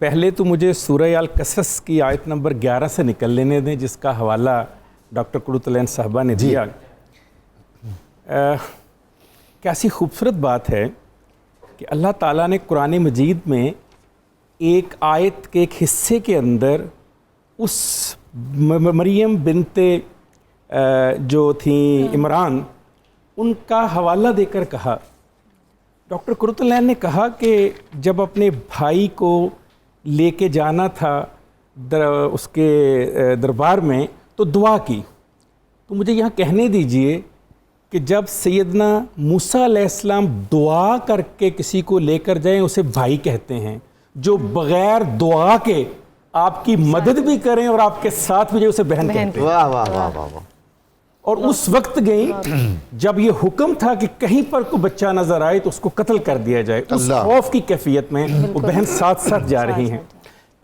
پہلے تو مجھے سورہ القصص کی آیت نمبر 11 سے نکل لینے دیں، جس کا حوالہ ڈاکٹر قرۃ العین صاحبہ نے دیا۔ کیسی خوبصورت بات ہے کہ اللہ تعالیٰ نے قرآن مجید میں ایک آیت کے ایک حصے کے اندر اس مریم بنت جو تھیں عمران، ان کا حوالہ دے کر کہا، ڈاکٹر قرۃ العین نے کہا کہ جب اپنے بھائی کو لے کے جانا تھا اس کے دربار میں تو دعا کی، تو مجھے یہاں کہنے دیجئے کہ جب سیدنا موسیٰ علیہ السلام دعا کر کے کسی کو لے کر جائیں اسے بھائی کہتے ہیں، جو بغیر دعا کے آپ کی مدد بھی کریں اور آپ کے ساتھ بھی جو اسے بہن کہتے ہیں۔ واہ واہ واہ واہ۔ اور اس وقت گئی جب یہ حکم تھا کہ کہیں پر کوئی بچہ نظر آئے تو اس کو قتل کر دیا جائے، اس خوف کی کیفیت میں وہ بہن ساتھ ساتھ جا رہی ہیں۔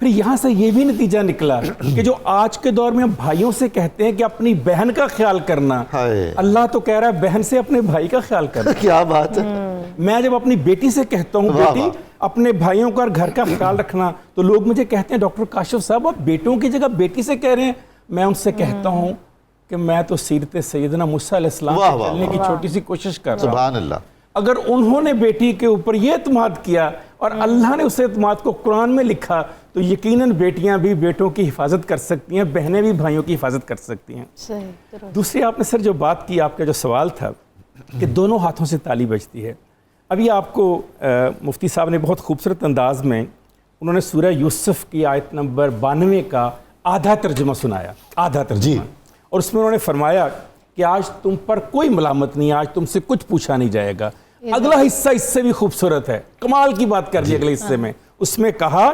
پھر یہاں سے یہ بھی نتیجہ نکلا کہ جو آج کے دور میں ہم بھائیوں سے کہتے ہیں کہ اپنی بہن کا خیال کرنا، اللہ تو کہہ رہا ہے بہن سے اپنے بھائی کا خیال کرنا۔ کیا بات ہے۔ میں جب اپنی بیٹی سے کہتا ہوں بیٹی اپنے بھائیوں کا اور گھر کا خیال رکھنا، تو لوگ مجھے کہتے ہیں ڈاکٹر کاشف صاحب آپ بیٹوں کی جگہ بیٹی سے کہہ رہے ہیں۔ میں ان سے کہتا ہوں کہ میں تو سیرت سیدنا موسیٰ علیہ السلام سے چلنے کی چھوٹی سی کوشش کر رہا ہوں۔ سبحان اللہ۔ اگر انہوں نے بیٹی کے اوپر یہ اعتماد کیا اور اللہ نے اس اعتماد کو قرآن میں لکھا، تو یقیناً بیٹیاں بھی بیٹوں کی حفاظت کر سکتی ہیں، بہنیں بھی بھائیوں کی حفاظت کر سکتی ہیں۔ دوسری آپ نے سر جو بات کی، آپ کا جو سوال تھا کہ دونوں ہاتھوں سے تالی بجتی ہے، ابھی آپ کو مفتی صاحب نے بہت خوبصورت انداز میں انہوں نے سورہ یوسف کی آیت نمبر 92 کا آدھا ترجمہ سنایا، آدھا ترجمہ، اور اس میں انہوں نے فرمایا کہ آج تم پر کوئی ملامت نہیں، آج تم سے کچھ پوچھا نہیں جائے گا۔ اگلا حصہ اس سے بھی خوبصورت ہے، کمال کی بات کر دی اگلے حصے میں، اس میں کہا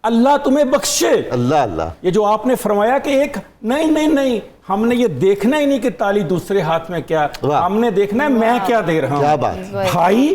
اللہ تمہیں بخشے۔ اللہ اللہ، یہ جو آپ نے فرمایا کہ ایک نہیں ہم نے یہ دیکھنا ہی نہیں کہ تالی دوسرے ہاتھ میں کیا، ہم نے دیکھنا ہے میں کیا دے رہا ہوں۔ کیا بات بھائی،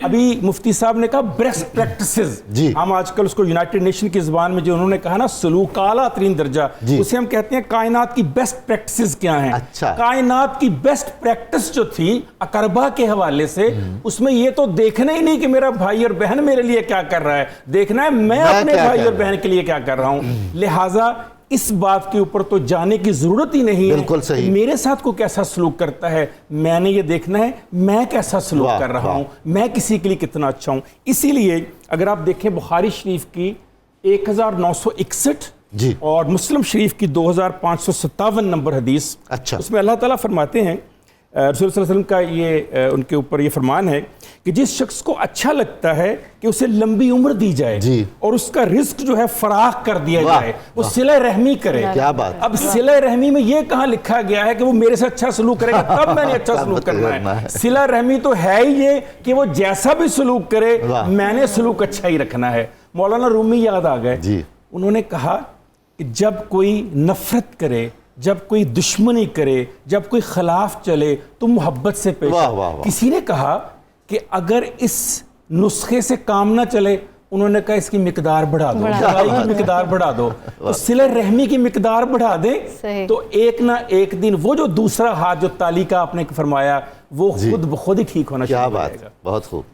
ابھی مفتی صاحب نے کہا بیسٹ پریکٹسز، ہم آج کل اس کو یونائٹڈ نیشن کی زبان میں جو انہوں نے کہا نا سلوک اعلیٰ ترین درجہ، اسے ہم کہتے ہیں کائنات کی بیسٹ پریکٹسز کیا ہیں۔ کائنات کی بیسٹ پریکٹس جو تھی اقربا کے حوالے سے، اس میں یہ تو دیکھنا ہی نہیں کہ میرا بھائی اور بہن میرے لیے کیا کر رہا ہے، دیکھنا ہے میں اپنے بھائی اور بہن کے لیے کیا کر رہا ہوں۔ لہٰذا اس بات کے اوپر تو جانے کی ضرورت ہی نہیں ہے میرے ساتھ کو کیسا سلوک کرتا ہے، میں نے یہ دیکھنا ہے میں کیسا سلوک کر رہا ہوں، میں کسی کے لیے کتنا اچھا ہوں۔ اسی لیے اگر آپ دیکھیں بخاری شریف کی 1961 اور مسلم شریف کی 2557 نمبر حدیث، اس میں اللہ تعالیٰ فرماتے ہیں، رسول صلی اللہ علیہ وسلم کا یہ ان کے اوپر یہ فرمان ہے کہ جس شخص کو اچھا لگتا ہے کہ اسے لمبی عمر دی جائے اور اس کا رزق جو ہے فراخ کر دیا جائے، وہ صلہ رحمی کرے۔ کیا بات! اب صلہ رحمی میں یہ کہاں لکھا گیا ہے کہ وہ میرے سے اچھا سلوک کرے گا تب میں نے اچھا سلوک کرنا ہے؟ صلہ رحمی تو ہے ہی یہ کہ وہ جیسا بھی سلوک کرے میں نے سلوک اچھا ہی رکھنا ہے۔ مولانا رومی یاد آ گئے، انہوں نے کہا کہ جب کوئی نفرت کرے، جب کوئی دشمنی کرے، جب کوئی خلاف چلے تو محبت سے پیش آؤ۔ کسی نے کہا کہ اگر اس نسخے سے کام نہ چلے، انہوں نے کہا اس کی مقدار بڑھا دو، دوائی کی مقدار بڑھا دو، تو صلہ رحمی کی مقدار بڑھا دیں تو ایک نہ ایک دن وہ جو دوسرا ہاتھ جو تالی کا آپ نے فرمایا وہ خود بخود ہی ٹھیک ہونا شروع ہو جائے گا۔ بہت خوب۔